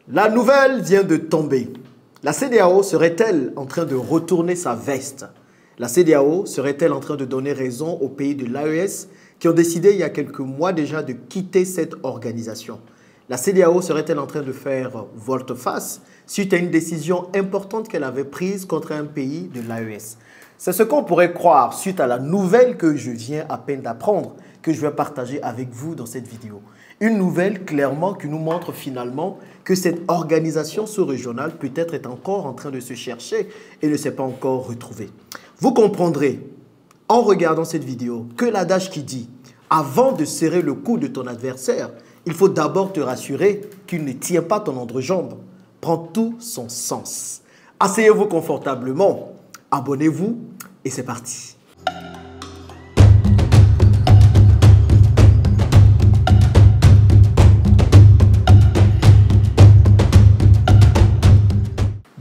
La nouvelle vient de tomber. La CEDEAO serait-elle en train de retourner sa veste? La CEDEAO serait-elle en train de donner raison aux pays de l'AES qui ont décidé il y a quelques mois déjà de quitter cette organisation? La CEDEAO serait-elle en train de faire volte-face suite à une décision importante qu'elle avait prise contre un pays de l'AES? C'est ce qu'on pourrait croire suite à la nouvelle que je viens à peine d'apprendre, que je vais partager avec vous dans cette vidéo. Une nouvelle clairement qui nous montre finalement que cette organisation sous-régionale peut-être est encore en train de se chercher et ne s'est pas encore retrouvée. Vous comprendrez en regardant cette vidéo que l'adage qui dit « Avant de serrer le cou de ton adversaire, il faut d'abord te rassurer qu'il ne tient pas ton entrejambe » prend tout son sens. Asseyez-vous confortablement, abonnez-vous et c'est parti.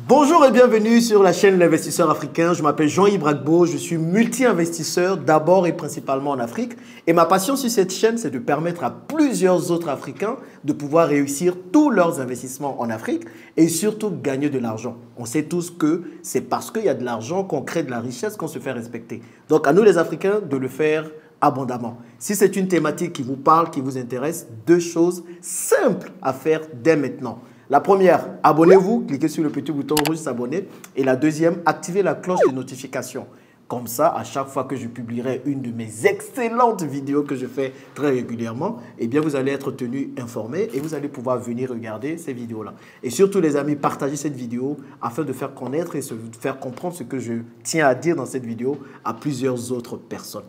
Bonjour et bienvenue sur la chaîne L'Investisseur Africain. Je m'appelle Jean-Yves Bragbo, je suis multi-investisseur d'abord et principalement en Afrique. Et ma passion sur cette chaîne, c'est de permettre à plusieurs autres Africains de pouvoir réussir tous leurs investissements en Afrique et surtout gagner de l'argent. On sait tous que c'est parce qu'il y a de l'argent qu'on crée de la richesse, qu'on se fait respecter. Donc à nous les Africains de le faire abondamment. Si c'est une thématique qui vous parle, qui vous intéresse, deux choses simples à faire dès maintenant. La première, abonnez-vous, cliquez sur le petit bouton rouge s'abonner. Et la deuxième, activez la cloche de notification. Comme ça, à chaque fois que je publierai une de mes excellentes vidéos que je fais très régulièrement, eh bien, vous allez être tenu informé et vous allez pouvoir venir regarder ces vidéos-là. Et surtout, les amis, partagez cette vidéo afin de faire connaître et de faire comprendre ce que je tiens à dire dans cette vidéo à plusieurs autres personnes.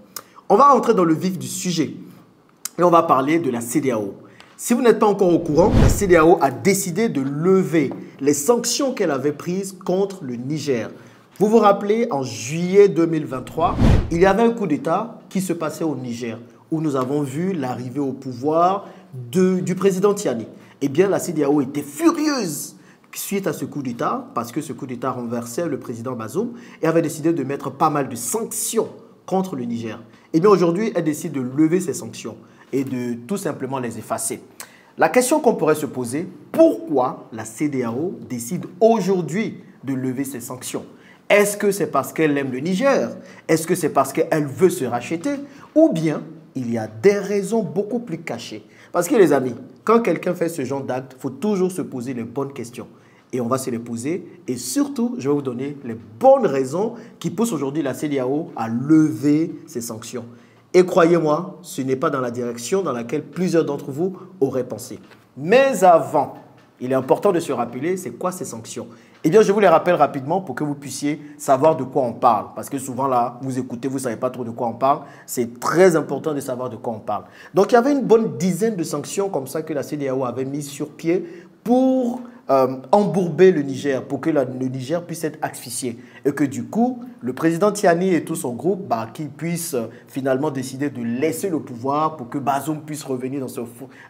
On va rentrer dans le vif du sujet et on va parler de la CEDEAO. Si vous n'êtes pas encore au courant, la CEDEAO a décidé de lever les sanctions qu'elle avait prises contre le Niger. Vous vous rappelez, en juillet 2023, il y avait un coup d'État qui se passait au Niger, où nous avons vu l'arrivée au pouvoir du président Tiani. Eh bien, la CEDEAO était furieuse suite à ce coup d'État, parce que ce coup d'État renversait le président Bazoum et avait décidé de mettre pas mal de sanctions contre le Niger. Eh bien, aujourd'hui, elle décide de lever ces sanctions et de tout simplement les effacer. La question qu'on pourrait se poser, pourquoi la CEDEAO décide aujourd'hui de lever ces sanctions? Est-ce que c'est parce qu'elle aime le Niger? Est-ce que c'est parce qu'elle veut se racheter? Ou bien, il y a des raisons beaucoup plus cachées? Parce que les amis, quand quelqu'un fait ce genre d'acte, il faut toujours se poser les bonnes questions. Et on va se les poser. Et surtout, je vais vous donner les bonnes raisons qui poussent aujourd'hui la CEDEAO à lever ces sanctions. Et croyez-moi, ce n'est pas dans la direction dans laquelle plusieurs d'entre vous auraient pensé. Mais avant, il est important de se rappeler, c'est quoi ces sanctions? Eh bien, je vous les rappelle rapidement pour que vous puissiez savoir de quoi on parle. Parce que souvent, là, vous écoutez, vous ne savez pas trop de quoi on parle. C'est très important de savoir de quoi on parle. Donc, il y avait une bonne dizaine de sanctions comme ça que la CEDEAO avait mises sur pied pour embourber le Niger, pour que le Niger puisse être asphyxié. Et que du coup, le président Tiani et tout son groupe, qu'ils puissent finalement décider de laisser le pouvoir pour que Bazoum puisse revenir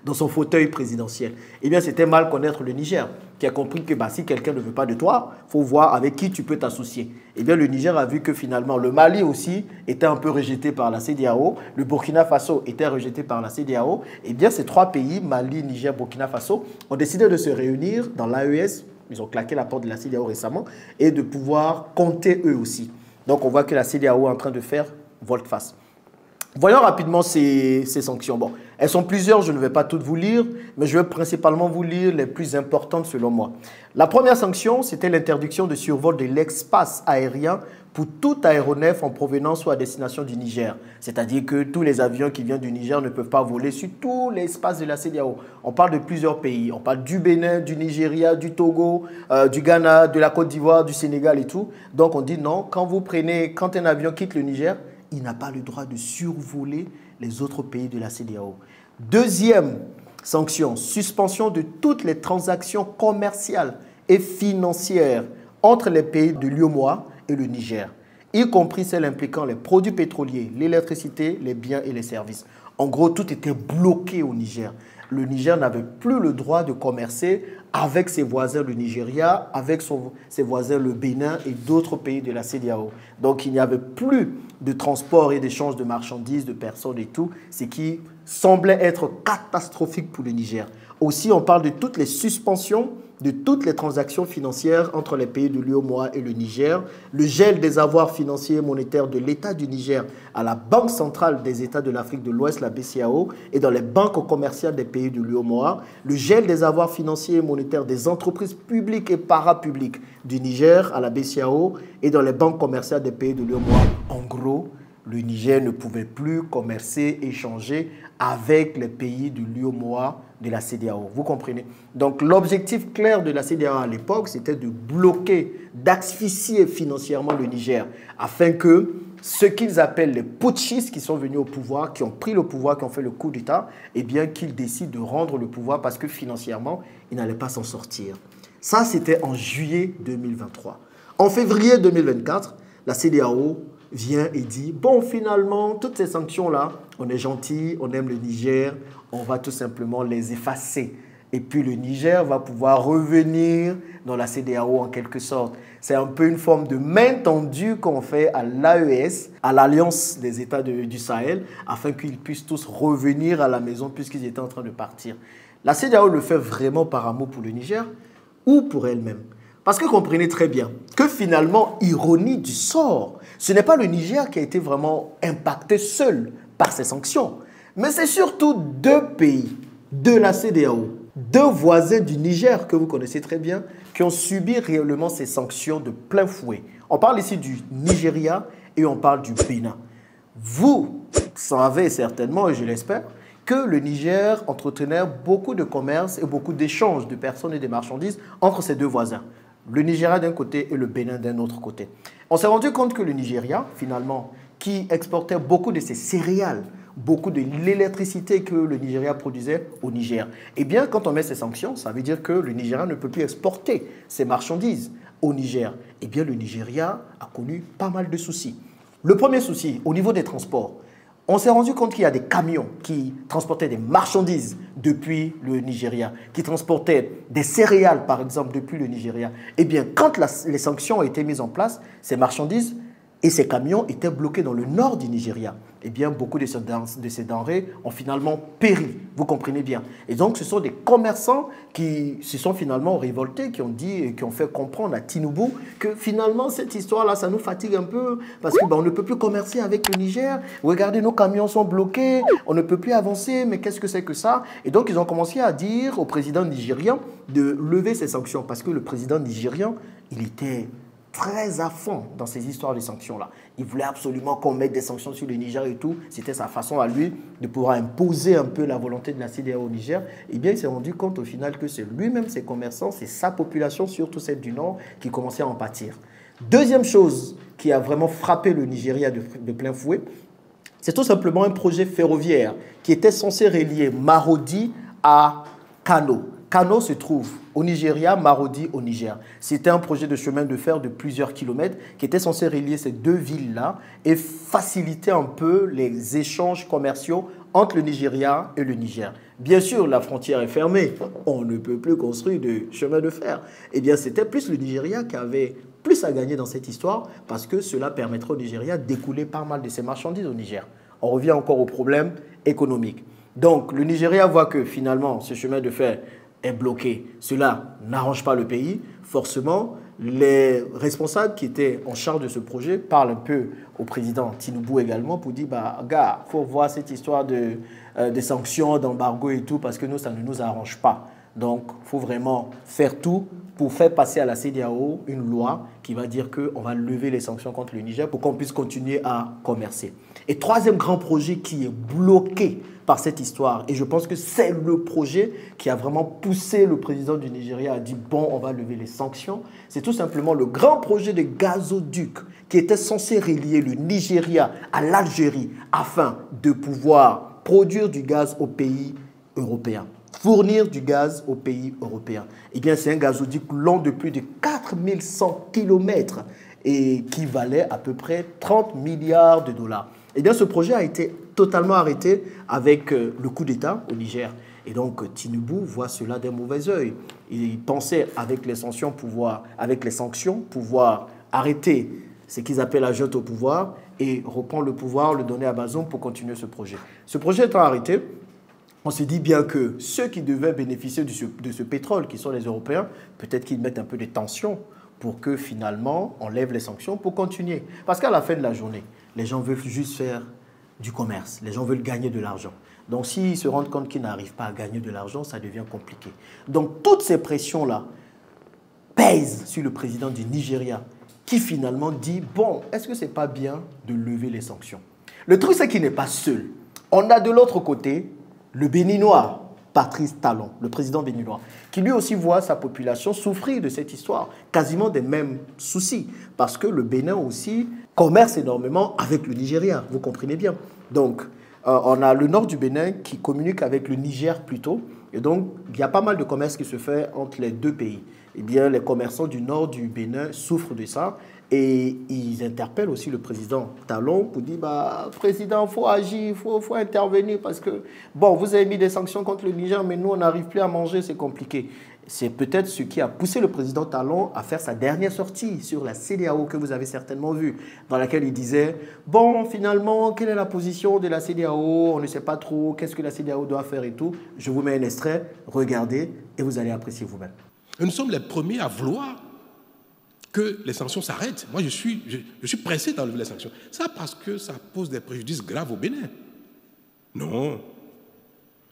dans son fauteuil présidentiel. Eh bien, c'était mal connaître le Niger, qui a compris que si quelqu'un ne veut pas de toi, il faut voir avec qui tu peux t'associer. Eh bien, le Niger a vu que finalement, le Mali aussi était un peu rejeté par la CEDEAO, le Burkina Faso était rejeté par la CEDEAO. Eh bien, ces trois pays, Mali, Niger, Burkina Faso, ont décidé de se réunir dans l'AES. Ils ont claqué la porte de la CEDEAO récemment et de pouvoir compter eux aussi. Donc, on voit que la CEDEAO est en train de faire volte-face. Voyons rapidement ces sanctions. Bon, elles sont plusieurs, je ne vais pas toutes vous lire, mais je vais principalement vous lire les plus importantes selon moi. La première sanction, c'était l'interdiction de survol de l'espace aérien pour tout aéronef en provenance ou à destination du Niger. C'est-à-dire que tous les avions qui viennent du Niger ne peuvent pas voler sur tout l'espace de la CEDEAO. On parle de plusieurs pays. On parle du Bénin, du Nigeria, du Togo, du Ghana, de la Côte d'Ivoire, du Sénégal et tout. Donc on dit non, quand un avion quitte le Niger, il n'a pas le droit de survoler les autres pays de la CEDEAO. Deuxième sanction, suspension de toutes les transactions commerciales et financières entre les pays de l'UEMOA et le Niger, y compris celles impliquant les produits pétroliers, l'électricité, les biens et les services. En gros, tout était bloqué au Niger. Le Niger n'avait plus le droit de commercer avec ses voisins le Nigeria, avec ses voisins le Bénin et d'autres pays de la CEDEAO. Donc, il n'y avait plus de transport et d'échange de marchandises, de personnes et tout, ce qui semblait être catastrophique pour le Niger. Aussi, on parle de toutes les suspensions de toutes les transactions financières entre les pays de l'UEMOA et le Niger, le gel des avoirs financiers et monétaires de l'État du Niger à la Banque centrale des États de l'Afrique de l'Ouest, la BCAO, et dans les banques commerciales des pays de l'UEMOA, le gel des avoirs financiers et monétaires des entreprises publiques et parapubliques du Niger à la BCAO et dans les banques commerciales des pays de l'UEMOA. En gros, le Niger ne pouvait plus commercer, échanger avec les pays de l'UEMOA, de la CEDEAO. Vous comprenez? Donc, l'objectif clair de la CEDEAO à l'époque, c'était de bloquer, d'asphyxier financièrement le Niger, afin que ceux qu'ils appellent les putschistes qui sont venus au pouvoir, qui ont pris le pouvoir, qui ont fait le coup d'État, eh bien, qu'ils décident de rendre le pouvoir parce que financièrement, ils n'allaient pas s'en sortir. Ça, c'était en juillet 2023. En février 2024, la CEDEAO vient et dit, bon, finalement, toutes ces sanctions-là, on est gentil, on aime le Niger, on va tout simplement les effacer. Et puis le Niger va pouvoir revenir dans la CEDEAO en quelque sorte. C'est un peu une forme de main tendue qu'on fait à l'AES, à l'Alliance des États du Sahel, afin qu'ils puissent tous revenir à la maison puisqu'ils étaient en train de partir. La CEDEAO le fait vraiment par amour pour le Niger ou pour elle-même. Parce que comprenez très bien que finalement, ironie du sort, ce n'est pas le Niger qui a été vraiment impacté seul par ces sanctions, mais c'est surtout deux pays de la CEDEAO, deux voisins du Niger que vous connaissez très bien, qui ont subi réellement ces sanctions de plein fouet. On parle ici du Nigeria et on parle du Bénin. Vous savez certainement, et je l'espère, que le Niger entretenait beaucoup de commerce et beaucoup d'échanges de personnes et de marchandises entre ses deux voisins. Le Nigeria d'un côté et le Bénin d'un autre côté. On s'est rendu compte que le Nigeria, finalement, qui exportait beaucoup de ses céréales, beaucoup de l'électricité que le Nigeria produisait au Niger, eh bien, quand on met ces sanctions, ça veut dire que le Nigeria ne peut plus exporter ses marchandises au Niger. Eh bien, le Nigeria a connu pas mal de soucis. Le premier souci, au niveau des transports, on s'est rendu compte qu'il y a des camions qui transportaient des marchandises depuis le Nigeria, qui transportaient des céréales, par exemple, depuis le Nigeria. Eh bien, quand les sanctions ont été mises en place, ces marchandises et ces camions étaient bloqués dans le nord du Nigeria. Eh bien, beaucoup de ces denrées ont finalement péri. Vous comprenez bien. Et donc, ce sont des commerçants qui se sont finalement révoltés, qui ont dit et qui ont fait comprendre à Tinubu que finalement, cette histoire-là, ça nous fatigue un peu parce qu'on ne peut plus commercer avec le Niger. Regardez, nos camions sont bloqués, on ne peut plus avancer, mais qu'est-ce que c'est que ça? Et donc, ils ont commencé à dire au président nigérien de lever ces sanctions parce que le président nigérien, il était très à fond dans ces histoires de sanctions-là. Il voulait absolument qu'on mette des sanctions sur le Niger et tout. C'était sa façon à lui de pouvoir imposer un peu la volonté de la CEDEAO au Niger. Eh bien, il s'est rendu compte au final que c'est lui-même, ses commerçants, c'est sa population, surtout celle du Nord, qui commençait à en pâtir. Deuxième chose qui a vraiment frappé le Nigeria de plein fouet, c'est tout simplement un projet ferroviaire qui était censé relier Marodi à Kano. Kano se trouve au Nigeria, Marodi au Niger. C'était un projet de chemin de fer de plusieurs kilomètres qui était censé relier ces deux villes-là et faciliter un peu les échanges commerciaux entre le Nigeria et le Niger. Bien sûr, la frontière est fermée. On ne peut plus construire de chemin de fer. Eh bien, c'était plus le Nigeria qui avait plus à gagner dans cette histoire parce que cela permettrait au Nigeria d'écouler pas mal de ses marchandises au Niger. On revient encore au problème économique. Donc, le Nigeria voit que finalement, ce chemin de fer est bloqué. Cela n'arrange pas le pays. Forcément, les responsables qui étaient en charge de ce projet parlent un peu au président Tinubu également pour dire, bah, gars, il faut voir cette histoire de sanctions, d'embargo et tout, parce que nous, ça ne nous arrange pas. Donc, il faut vraiment faire tout pour faire passer à la CEDEAO une loi qui va dire qu'on va lever les sanctions contre le Niger pour qu'on puisse continuer à commercer. Et troisième grand projet qui est bloqué par cette histoire, et je pense que c'est le projet qui a vraiment poussé le président du Nigeria à dire bon, on va lever les sanctions, c'est tout simplement le grand projet de gazoduc qui était censé relier le Nigeria à l'Algérie afin de pouvoir produire du gaz aux pays européens. Fournir du gaz aux pays européens. Eh bien, c'est un gazoduc long de plus de 4100 km et qui valait à peu près 30 milliards de dollars. Eh bien, ce projet a été totalement arrêté avec le coup d'État au Niger. Et donc, Tinubu voit cela d'un mauvais œil. Il pensait, avec les sanctions, pouvoir arrêter ce qu'ils appellent la junte au pouvoir et reprendre le pouvoir, le donner à Bazoum pour continuer ce projet. Ce projet étant arrêté, On se dit bien que ceux qui devaient bénéficier de ce pétrole, qui sont les Européens, peut-être qu'ils mettent un peu de tension pour que finalement on lève les sanctions pour continuer. Parce qu'à la fin de la journée, les gens veulent juste faire du commerce, les gens veulent gagner de l'argent. Donc s'ils se rendent compte qu'ils n'arrivent pas à gagner de l'argent, ça devient compliqué. Donc toutes ces pressions-là pèsent sur le président du Nigeria qui finalement dit « Bon, est-ce que ce n'est pas bien de lever les sanctions ?» Le truc, c'est qu'il n'est pas seul. On a de l'autre côté le Béninois, Patrice Talon, le président béninois, qui lui aussi voit sa population souffrir de cette histoire, quasiment des mêmes soucis, parce que le Bénin aussi commerce énormément avec le Nigeria, vous comprenez bien. Donc, on a le nord du Bénin qui communique avec le Niger plutôt, et donc il y a pas mal de commerce qui se fait entre les deux pays. Eh bien, les commerçants du nord du Bénin souffrent de ça, et ils interpellent aussi le président Talon pour dire bah, « Président, il faut agir, il faut intervenir parce que, bon, vous avez mis des sanctions contre le Niger, mais nous, on n'arrive plus à manger, c'est compliqué. » C'est peut-être ce qui a poussé le président Talon à faire sa dernière sortie sur la CEDEAO que vous avez certainement vue, dans laquelle il disait « Bon, finalement, quelle est la position de la CEDEAO? On ne sait pas trop, qu'est-ce que la CEDEAO doit faire et tout. » Je vous mets un extrait, regardez et vous allez apprécier vous-même. Nous sommes les premiers à vouloir que les sanctions s'arrêtent. Moi, je suis pressé d'enlever les sanctions. Ça parce que ça pose des préjudices graves au Bénin. Non.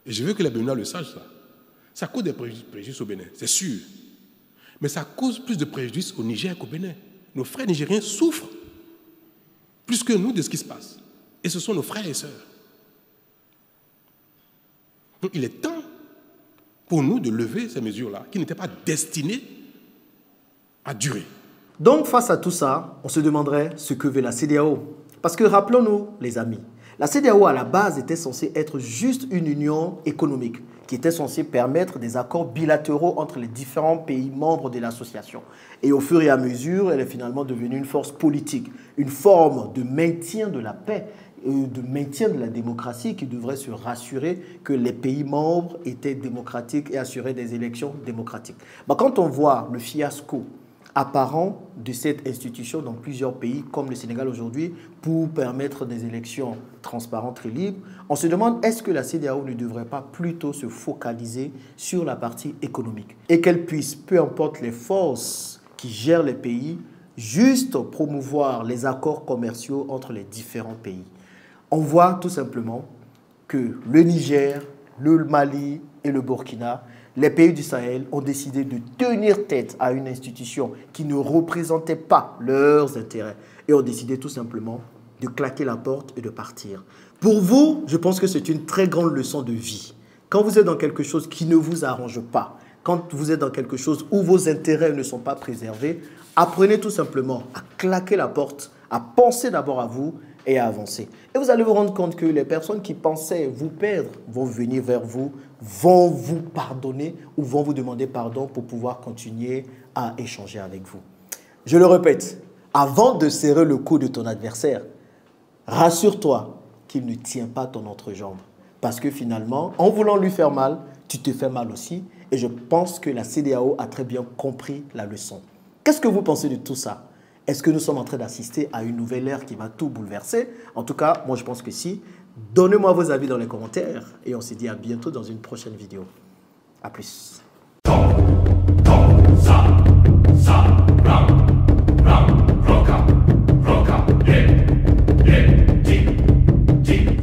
Et je veux que les Béninois le sachent, ça. Ça cause des préjudices au Bénin, c'est sûr. Mais ça cause plus de préjudices au Niger qu'au Bénin. Nos frères nigériens souffrent plus que nous de ce qui se passe. Et ce sont nos frères et sœurs. Donc, il est temps pour nous de lever ces mesures-là qui n'étaient pas destinées à durer. Donc, face à tout ça, on se demanderait ce que veut la CEDEAO. Parce que rappelons-nous, les amis, la CEDEAO à la base était censée être juste une union économique qui était censée permettre des accords bilatéraux entre les différents pays membres de l'association. Et au fur et à mesure, elle est finalement devenue une force politique, une forme de maintien de la paix, de maintien de la démocratie qui devrait se rassurer que les pays membres étaient démocratiques et assuraient des élections démocratiques. Quand on voit le fiasco apparent de cette institution dans plusieurs pays comme le Sénégal aujourd'hui pour permettre des élections transparentes et libres, on se demande est-ce que la CEDEAO ne devrait pas plutôt se focaliser sur la partie économique et qu'elle puisse, peu importe les forces qui gèrent les pays, juste promouvoir les accords commerciaux entre les différents pays. On voit tout simplement que le Niger, le Mali et le Burkina, les pays du Sahel ont décidé de tenir tête à une institution qui ne représentait pas leurs intérêts et ont décidé tout simplement de claquer la porte et de partir. Pour vous, je pense que c'est une très grande leçon de vie. Quand vous êtes dans quelque chose qui ne vous arrange pas, quand vous êtes dans quelque chose où vos intérêts ne sont pas préservés, apprenez tout simplement à claquer la porte, à penser d'abord à vous et à avancer. Et vous allez vous rendre compte que les personnes qui pensaient vous perdre vont venir vers vous, vont vous pardonner ou vont vous demander pardon pour pouvoir continuer à échanger avec vous. Je le répète, avant de serrer le cou de ton adversaire, rassure-toi qu'il ne tient pas ton entrejambe. Parce que finalement, en voulant lui faire mal, tu te fais mal aussi. Et je pense que la CEDEAO a très bien compris la leçon. Qu'est-ce que vous pensez de tout ça? Est-ce que nous sommes en train d'assister à une nouvelle ère qui va tout bouleverser? En tout cas, moi je pense que si. Donnez-moi vos avis dans les commentaires et on se dit à bientôt dans une prochaine vidéo. À plus.